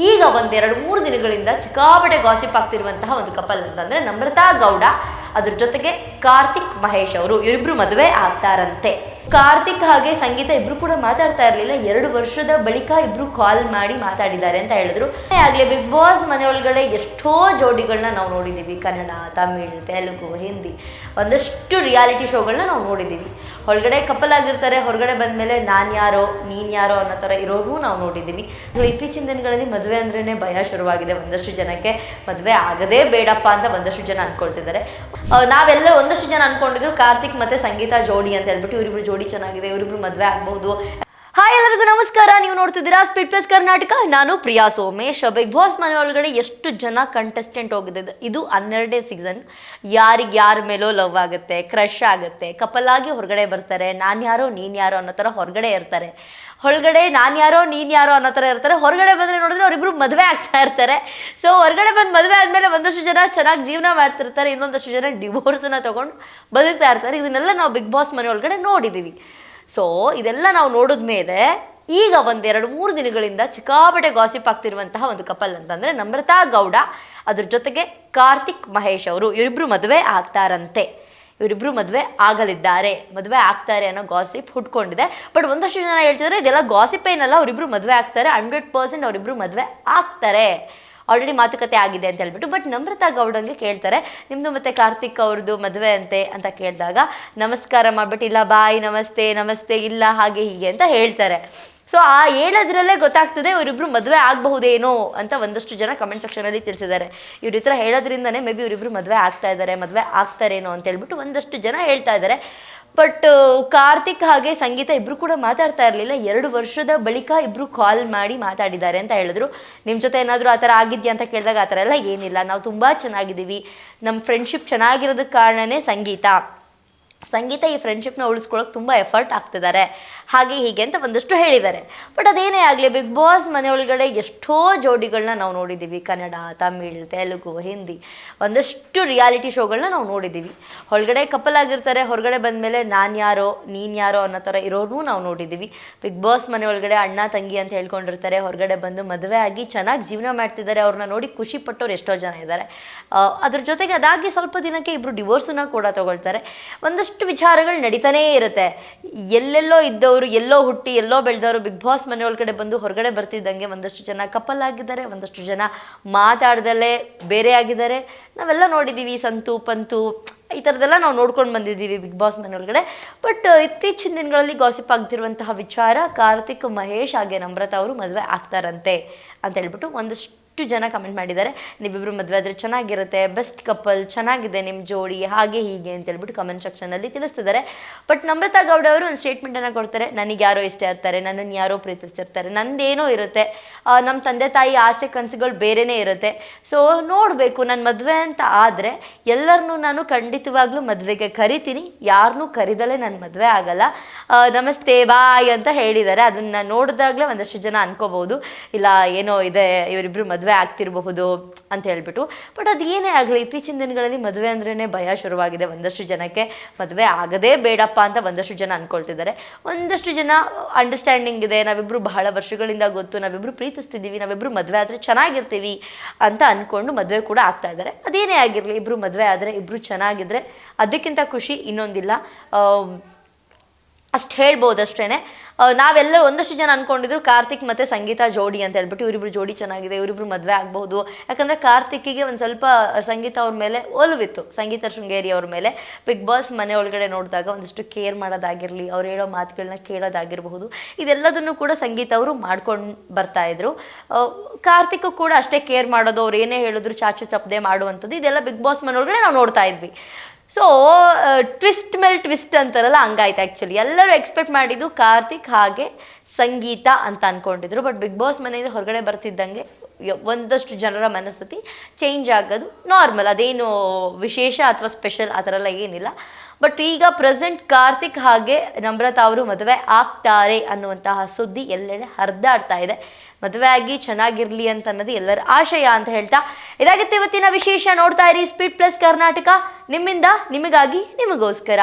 ಈಗ ಒಂದೆರಡು ಮೂರು ದಿನಗಳಿಂದ ಸಿಕ್ಕಾಪಟ್ಟೆ ಗಾಸಿಪ್ ಆಗ್ತಿರುವಂತಹ ಒಂದು ಕಪಲ್ ಅಂತಂದ್ರೆ ನಮ್ರತಾ ಗೌಡ, ಅದ್ರ ಜೊತೆಗೆ ಕಾರ್ತಿಕ್ ಮಹೇಶ್ ಅವರು. ಇವರಿಬ್ರು ಮದುವೆ ಆಗ್ತಾರಂತೆ. ಕಾರ್ತಿಕ್ ಹಾಗೆ ಸಂಗೀತ ಇಬ್ರು ಕೂಡ ಮಾತಾಡ್ತಾ ಇರಲಿಲ್ಲ. 2 ವರ್ಷದ ಬಳಿಕ ಇಬ್ರು ಕಾಲ್ ಮಾಡಿ ಮಾತಾಡಿದ್ದಾರೆ ಅಂತ ಹೇಳಿದ್ರು. ಆಗ್ಲೇ ಬಿಗ್ ಬಾಸ್ ಮನೆ ಒಳಗಡೆ ಎಷ್ಟೋ ಜೋಡಿಗಳನ್ನ ನಾವು ನೋಡಿದ್ದೀವಿ. ಕನ್ನಡ, ತಮಿಳ್, ತೆಲುಗು, ಹಿಂದಿ ಒಂದಷ್ಟು ರಿಯಾಲಿಟಿ ಶೋಗಳನ್ನ ನಾವು ನೋಡಿದ್ದೀವಿ. ಒಳಗಡೆ ಕಪಲ್ ಆಗಿರ್ತಾರೆ, ಹೊರಗಡೆ ಬಂದಮೇಲೆ ನಾನು ಯಾರೋ ನೀನು ಯಾರೋ ಅನ್ನೋ ಥರ ಇರೋರು ನಾವು ನೋಡಿದ್ದೀವಿ. ಇತ್ತೀಚಿನ ದಿನಗಳಲ್ಲಿ ಮದುವೆ ಅಂದ್ರೇ ಭಯ ಶುರುವಾಗಿದೆ. ಒಂದಷ್ಟು ಜನಕ್ಕೆ ಮದುವೆ ಆಗದೇ ಬೇಡಪ್ಪ ಅಂತ ಒಂದಷ್ಟು ಜನ ಅಂದ್ಕೊಳ್ತಿದ್ದಾರೆ. ನಾವೆಲ್ಲ ಒಂದಷ್ಟು ಜನ ಅಂದ್ಕೊಂಡಿದ್ರು ಕಾರ್ತಿಕ್ ಮತ್ತು ಸಂಗೀತ ಜೋಡಿ ಅಂತ ಹೇಳ್ಬಿಟ್ಟು. ಇವರಿಬ್ರು ಜೋಡಿ ಚೆನ್ನಾಗಿದೆ, ಇವರಿಬ್ರು ಮದುವೆ ಆಗಬಹುದು. ಹಾಯ್ ಎಲ್ಲರಿಗೂ ನಮಸ್ಕಾರ. ನೀವು ನೋಡ್ತಿದ್ದೀರಾ ಸ್ಪೀಡ್ ಪ್ಲಸ್ ಕರ್ನಾಟಕ. ನಾನು ಪ್ರಿಯಾ ಸೋಮೇಶ್. ಬಿಗ್ ಬಾಸ್ ಮನೆ ಒಳಗಡೆ ಎಷ್ಟು ಜನ ಕಂಟೆಸ್ಟೆಂಟ್ ಹೋಗಿದೆ. ಇದು 12ನೇ ಸೀಸನ್. ಯಾರಿಗೆ ಯಾರ ಮೇಲೋ ಲವ್ ಆಗುತ್ತೆ, ಕ್ರಶ್ ಆಗುತ್ತೆ, ಕಪಲ್ ಆಗಿ ಹೊರಗಡೆ ಬರ್ತಾರೆ. ನಾನು ಯಾರೋ ನೀನು ಯಾರೋ ಅನ್ನೋ ಥರ ಹೊರಗಡೆ ಇರ್ತಾರೆ. ಹೊರಗಡೆ ನಾನು ಯಾರೋ ನೀನು ಯಾರೋ ಅನ್ನೋ ಥರ ಇರ್ತಾರೆ. ಹೊರಗಡೆ ಬಂದರೆ ನೋಡಿದ್ರೆ ಅವರಿಬ್ರು ಮದುವೆ ಆಗ್ತಾ ಇರ್ತಾರೆ. ಸೊ ಹೊರಗಡೆ ಬಂದು ಮದುವೆ ಆದಮೇಲೆ ಒಂದಷ್ಟು ಜನ ಚೆನ್ನಾಗಿ ಜೀವನ ಮಾಡ್ತಿರ್ತಾರೆ, ಇನ್ನೊಂದಷ್ಟು ಜನ ಡಿವೋರ್ಸನ್ನ ತೊಗೊಂಡು ಬದುಕ್ತಾ ಇರ್ತಾರೆ. ಇದನ್ನೆಲ್ಲ ನಾವು ಬಿಗ್ ಬಾಸ್ ಮನೆ ಒಳಗಡೆ ನೋಡಿದ್ದೀವಿ. ಸೊ ಇದೆಲ್ಲ ನಾವು ನೋಡಿದ್ಮೇಲೆ ಈಗ ಒಂದೆರಡು ಮೂರು ದಿನಗಳಿಂದ ಸಿಕ್ಕಾಪಟ್ಟೆ ಗಾಸಿಪ್ ಆಗ್ತಿರುವಂತಹ ಒಂದು ಕಪಲ್ ಅಂತಂದರೆ ನಮ್ರತಾ ಗೌಡ, ಅದ್ರ ಜೊತೆಗೆ ಕಾರ್ತಿಕ್ ಮಹೇಶ್ ಅವರು. ಇವರಿಬ್ರು ಮದುವೆ ಆಗ್ತಾರಂತೆ. ಇವರಿಬ್ರು ಮದುವೆ ಆಗಲಿದ್ದಾರೆ, ಮದುವೆ ಆಗ್ತಾರೆ ಅನ್ನೋ ಗಾಸಿಪ್ ಹುಟ್ಕೊಂಡಿದೆ. ಬಟ್ ಒಂದಷ್ಟು ಜನ ಹೇಳ್ತಿದ್ದಾರೆ ಇದೆಲ್ಲ ಗಾಸಿಪ್ ಏನಲ್ಲ, ಅವರಿಬ್ರು ಮದುವೆ ಆಗ್ತಾರೆ, 100% ಅವರಿಬ್ರು ಮದುವೆ ಆಗ್ತಾರೆ, ಆಲ್ರೆಡಿ ಮಾತುಕತೆ ಆಗಿದೆ ಅಂತ ಹೇಳ್ಬಿಟ್ಟು. ಬಟ್ ನಮ್ರತಾ ಗೌಡಂಗೆ ಕೇಳ್ತಾರೆ, ನಿಮ್ಮದು ಮತ್ತು ಕಾರ್ತಿಕ್ ಅವ್ರದ್ದು ಮದುವೆ ಅಂತೆ ಅಂತ ಕೇಳಿದಾಗ ನಮಸ್ಕಾರ ಮಾಡಿಬಿಟ್ಟು ಇಲ್ಲ ಬಾಯ್ ನಮಸ್ತೆ ನಮಸ್ತೆ ಇಲ್ಲ ಹಾಗೆ ಹೀಗೆ ಅಂತ ಹೇಳ್ತಾರೆ. ಸೊ ಆ ಹೇಳೋದ್ರಲ್ಲೇ ಗೊತ್ತಾಗ್ತದೆ ಇವರಿಬ್ರು ಮದುವೆ ಆಗಬಹುದೇನೋ ಅಂತ ಒಂದಷ್ಟು ಜನ ಕಮೆಂಟ್ ಸೆಕ್ಷನಲ್ಲಿ ತಿಳಿಸಿದ್ದಾರೆ. ಇವ್ರ ಹತ್ರ ಹೇಳೋದ್ರಿಂದನೇ ಮೇ ಬಿ ಇವರಿಬ್ರು ಮದುವೆ ಆಗ್ತಾ ಇದ್ದಾರೆ, ಮದುವೆ ಆಗ್ತಾರೇನೋ ಅಂತ ಹೇಳ್ಬಿಟ್ಟು ಒಂದಷ್ಟು ಜನ ಹೇಳ್ತಾ ಇದ್ದಾರೆ. ಬಟ್ ಕಾರ್ತಿಕ್ ಹಾಗೆ ಸಂಗೀತ ಇಬ್ರು ಕೂಡ ಮಾತಾಡ್ತಾ ಇರಲಿಲ್ಲ. 2 ವರ್ಷದ ಬಳಿಕ ಇಬ್ರು ಕಾಲ್ ಮಾಡಿ ಮಾತಾಡಿದ್ದಾರೆ ಅಂತ ಹೇಳಿದ್ರು. ನಿಮ್ಮ ಜೊತೆ ಏನಾದರೂ ಆ ಥರ ಆಗಿದೆಯಾ ಅಂತ ಕೇಳಿದಾಗ ಆ ಥರ ಎಲ್ಲ ಏನಿಲ್ಲ, ನಾವು ತುಂಬ ಚೆನ್ನಾಗಿದ್ದೀವಿ, ನಮ್ಮ ಫ್ರೆಂಡ್ಶಿಪ್ ಚೆನ್ನಾಗಿರೋದಕ್ಕೆ ಕಾರಣನೇ ಸಂಗೀತ ಈ ಫ್ರೆಂಡ್ಶಿಪ್ನ ಉಳಿಸ್ಕೊಳ್ಳೋಕೆ ತುಂಬ ಎಫರ್ಟ್ ಆಗ್ತಿದ್ದಾರೆ, ಹಾಗೆ ಹೀಗೆ ಅಂತ ಒಂದಷ್ಟು ಹೇಳಿದ್ದಾರೆ. ಬಟ್ ಅದೇನೇ ಆಗಲಿ ಬಿಗ್ ಬಾಸ್ ಮನೆ ಒಳಗಡೆ ಎಷ್ಟೋ ಜೋಡಿಗಳನ್ನ ನಾವು ನೋಡಿದ್ದೀವಿ. ಕನ್ನಡ, ತಮಿಳ್, ತೆಲುಗು, ಹಿಂದಿ ಒಂದಷ್ಟು ರಿಯಾಲಿಟಿ ಶೋಗಳನ್ನ ನಾವು ನೋಡಿದ್ದೀವಿ. ಒಳಗಡೆ ಕಪಲ್ ಆಗಿರ್ತಾರೆ, ಹೊರಗಡೆ ಬಂದಮೇಲೆ ನಾನು ಯಾರೋ ನೀನು ಯಾರೋ ಅನ್ನೋ ಥರ ಇರೋರು ನಾವು ನೋಡಿದ್ದೀವಿ. ಬಿಗ್ ಬಾಸ್ ಮನೆ ಒಳಗಡೆ ಅಣ್ಣ ತಂಗಿ ಅಂತ ಹೇಳ್ಕೊಂಡಿರ್ತಾರೆ, ಹೊರಗಡೆ ಬಂದು ಮದುವೆ ಆಗಿ ಚೆನ್ನಾಗಿ ಜೀವನ ಮಾಡ್ತಿದ್ದಾರೆ. ಅವ್ರನ್ನ ನೋಡಿ ಖುಷಿ ಪಟ್ಟವ್ರು ಎಷ್ಟೋ ಜನ ಇದ್ದಾರೆ. ಅದ್ರ ಜೊತೆಗೆ ಅದಾಗಿ ಸ್ವಲ್ಪ ದಿನಕ್ಕೆ ಇಬ್ಬರು ಡಿವೋರ್ಸನ್ನ ಕೂಡ ತಗೊಳ್ತಾರೆ. ಒಂದಷ್ಟು ವಿಚಾರಗಳು ನಡೀತಾನೇ ಇರುತ್ತೆ. ಎಲ್ಲೆಲ್ಲೋ ಇದ್ದವರು, ಎಲ್ಲೋ ಹುಟ್ಟಿ ಎಲ್ಲೋ ಬೆಳೆದವರು ಬಿಗ್ ಬಾಸ್ ಮನೆ ಒಳಗಡೆ ಬಂದು ಹೊರಗಡೆ ಬರ್ತಿದ್ದಂಗೆ ಒಂದಷ್ಟು ಜನ ಕಪಲ್ ಆಗಿದ್ದಾರೆ, ಒಂದಷ್ಟು ಜನ ಮಾತಾಡ್ದಲ್ಲೇ ಬೇರೆ ಆಗಿದ್ದಾರೆ. ನಾವೆಲ್ಲ ನೋಡಿದ್ದೀವಿ, ಸಂತು ಪಂತು ಈ ಥರದ್ದೆಲ್ಲ ನಾವು ನೋಡ್ಕೊಂಡು ಬಂದಿದ್ದೀವಿ ಬಿಗ್ ಬಾಸ್ ಮನೆ ಒಳಗಡೆ. ಬಟ್ ಇತ್ತೀಚಿನ ದಿನಗಳಲ್ಲಿ ಗಾಸಿಪ್ ಆಗ್ತಿರುವಂತಹ ವಿಚಾರ ಕಾರ್ತಿಕ್ ಮಹೇಶ್ ಹಾಗೆ ನಮ್ರತಾ ಅವರು ಮದುವೆ ಆಗ್ತಾರಂತೆ ಅಂತ ಹೇಳ್ಬಿಟ್ಟು ಒಂದಷ್ಟು ಜನ ಕಮೆಂಟ್ ಮಾಡಿದ್ದಾರೆ. ನೀವಿಬ್ರು ಮದುವೆ ಆದರೆ ಚೆನ್ನಾಗಿರುತ್ತೆ, ಬೆಸ್ಟ್ ಕಪಲ್, ಚೆನ್ನಾಗಿದೆ ನಿಮ್ಮ ಜೋಡಿ, ಹಾಗೆ ಹೀಗೆ ಅಂತ ಹೇಳ್ಬಿಟ್ಟು ಕಮೆಂಟ್ ಸೆಕ್ಷನಲ್ಲಿ ತಿಳಿಸ್ತಿದ್ದಾರೆ. ಬಟ್ ನಮ್ರತಾ ಗೌಡ ಅವರು ಒಂದು ಸ್ಟೇಟ್ಮೆಂಟನ್ನು ಕೊಡ್ತಾರೆ, ನನಗೆ ಯಾರೋ ಇಷ್ಟ ಇರ್ತಾರೆ, ನನ್ನನ್ನು ಯಾರೋ ಪ್ರೀತಿಸ್ತಿರ್ತಾರೆ, ನಂದೇನೋ ಇರುತ್ತೆ, ನಮ್ಮ ತಂದೆ ತಾಯಿ ಆಸೆ ಕನಸುಗಳು ಬೇರೆಯೇ ಇರುತ್ತೆ. ಸೊ ನೋಡಬೇಕು, ನನ್ನ ಮದುವೆ ಅಂತ ಆದರೆ ಎಲ್ಲರನ್ನೂ ನಾನು ಖಂಡಿತವಾಗ್ಲೂ ಮದುವೆಗೆ ಕರಿತೀನಿ, ಯಾರನ್ನೂ ಕರಿದಲೇ ನಾನು ಮದುವೆ ಆಗಲ್ಲ, ನಮಸ್ತೆ ಬಾಯ್ ಅಂತ ಹೇಳಿದ್ದಾರೆ. ಅದನ್ನು ನೋಡಿದಾಗಲೇ ಒಂದಷ್ಟು ಜನ ಅನ್ಕೋಬಹುದು ಇಲ್ಲ ಏನೋ ಇದೆ, ಇವರಿಬ್ರು ಮದುವೆ ಆಗ್ತಿರಬಹುದು ಅಂತ ಹೇಳ್ಬಿಟ್ಟು. ಬಟ್ ಅದು ಏನೇ ಆಗಲಿ ಇತ್ತೀಚಿನ ದಿನಗಳಲ್ಲಿ ಮದುವೆ ಅಂದ್ರೇ ಭಯ ಶುರುವಾಗಿದೆ. ಒಂದಷ್ಟು ಜನಕ್ಕೆ ಮದುವೆ ಆಗದೇ ಬೇಡಪ್ಪ ಅಂತ ಒಂದಷ್ಟು ಜನ ಅಂದ್ಕೊಳ್ತಿದ್ದಾರೆ. ಒಂದಷ್ಟು ಜನ ಅಂಡರ್ಸ್ಟ್ಯಾಂಡಿಂಗ್ ಇದೆ, ನಾವಿಬ್ರು ಬಹಳ ವರ್ಷಗಳಿಂದ ಗೊತ್ತು, ನಾವಿಬ್ರು ಪ್ರೀತಿಸ್ತಿದ್ದೀವಿ, ನಾವಿಬ್ರು ಮದುವೆ ಆದರೆ ಚೆನ್ನಾಗಿರ್ತೀವಿ ಅಂತ ಅಂದ್ಕೊಂಡು ಮದುವೆ ಕೂಡ ಆಗ್ತಾ ಇದ್ದಾರೆ. ಅದೇನೇ ಆಗಿರಲಿ, ಇಬ್ಬರು ಮದುವೆ ಆದರೆ ಇಬ್ಬರು ಚೆನ್ನಾಗಿದ್ರೆ ಅದಕ್ಕಿಂತ ಖುಷಿ ಇನ್ನೊಂದಿಲ್ಲ, ಅಷ್ಟು ಹೇಳ್ಬೋದು ಅಷ್ಟೇ. ನಾವೆಲ್ಲ ಒಂದಷ್ಟು ಜನ ಅಂದ್ಕೊಂಡಿದ್ರು ಕಾರ್ತಿಕ್ ಮತ್ತು ಸಂಗೀತ ಜೋಡಿ ಅಂತ ಹೇಳ್ಬಿಟ್ಟು. ಇವರಿಬ್ರು ಜೋಡಿ ಚೆನ್ನಾಗಿದೆ, ಇವರಿಬ್ರು ಮದುವೆ ಆಗಬಹುದು. ಯಾಕಂದರೆ ಕಾರ್ತಿಕ್ಕಿಗೆ ಒಂದು ಸ್ವಲ್ಪ ಸಂಗೀತ ಅವ್ರ ಮೇಲೆ ಒಲವಿತ್ತು, ಸಂಗೀತ ಶೃಂಗೇರಿ ಅವ್ರ ಮೇಲೆ. ಬಿಗ್ ಬಾಸ್ ಮನೆ ಒಳಗಡೆ ನೋಡಿದಾಗ ಒಂದಷ್ಟು ಕೇರ್ ಮಾಡೋದಾಗಿರಲಿ, ಅವ್ರು ಹೇಳೋ ಮಾತುಗಳನ್ನ ಕೇಳೋದಾಗಿರಬಹುದು, ಇದೆಲ್ಲದನ್ನು ಕೂಡ ಸಂಗೀತ ಅವರು ಮಾಡ್ಕೊಂಡು ಬರ್ತಾಯಿದ್ರು. ಕಾರ್ತಿಕ್ ಕೂಡ ಅಷ್ಟೇ ಕೇರ್ ಮಾಡೋದು, ಅವ್ರು ಏನೇ ಹೇಳಿದ್ರು ಚಾಚು ತಪ್ಪದೆ ಮಾಡುವಂಥದ್ದು, ಇದೆಲ್ಲ ಬಿಗ್ ಬಾಸ್ ಮನೆ ಒಳಗಡೆ ನಾವು ನೋಡ್ತಾ ಇದ್ವಿ. ಸೊ ಟ್ವಿಸ್ಟ್ ಮೇಲೆ ಟ್ವಿಸ್ಟ್ ಅಂತಾರಲ್ಲ ಹಂಗಾಯ್ತು. ಆ್ಯಕ್ಚುಲಿ ಎಲ್ಲರೂ ಎಕ್ಸ್ಪೆಕ್ಟ್ ಮಾಡಿದ್ದು ಕಾರ್ತಿಕ್ ಹಾಗೆ ಸಂಗೀತ ಅಂತ ಅಂದ್ಕೊಂಡಿದ್ರು. ಬಟ್ ಬಿಗ್ ಬಾಸ್ ಮನೆಯಿಂದ ಹೊರಗಡೆ ಬರ್ತಿದ್ದಂಗೆ ಒಂದಷ್ಟು ಜನರ ಮನಸ್ಥಿತಿ ಚೇಂಜ್ ಆಗೋದು ನಾರ್ಮಲ್, ಅದೇನು ವಿಶೇಷ ಅಥವಾ ಸ್ಪೆಷಲ್ ಆ ಥರ ಎಲ್ಲ ಏನಿಲ್ಲ. ಬಟ್ ಈಗ ಪ್ರೆಸೆಂಟ್ ಕಾರ್ತಿಕ್ ಹಾಗೆ ನಮ್ರತಾ ಅವರು ಮದುವೆ ಆಗ್ತಾರೆ ಅನ್ನುವಂತಹ ಸುದ್ದಿ ಎಲ್ಲೆಡೆ ಹರಿದಾಡ್ತಾ ಇದೆ. ಮದುವೆ ಆಗಿ ಚೆನ್ನಾಗಿರಲಿ ಅಂತ ಅನ್ನೋದು ಎಲ್ಲರ ಆಶಯ ಅಂತ ಹೇಳ್ತಾ ಇದಾಗಿತ್ತು ಇವತ್ತಿನ ವಿಶೇಷ. ನೋಡ್ತಾ ಇರಿ ಸ್ಪೀಡ್ ಪ್ಲಸ್ ಕರ್ನಾಟಕ, ನಿಮ್ಮಿಂದ ನಿಮಗಾಗಿ ನಿಮಗೋಸ್ಕರ.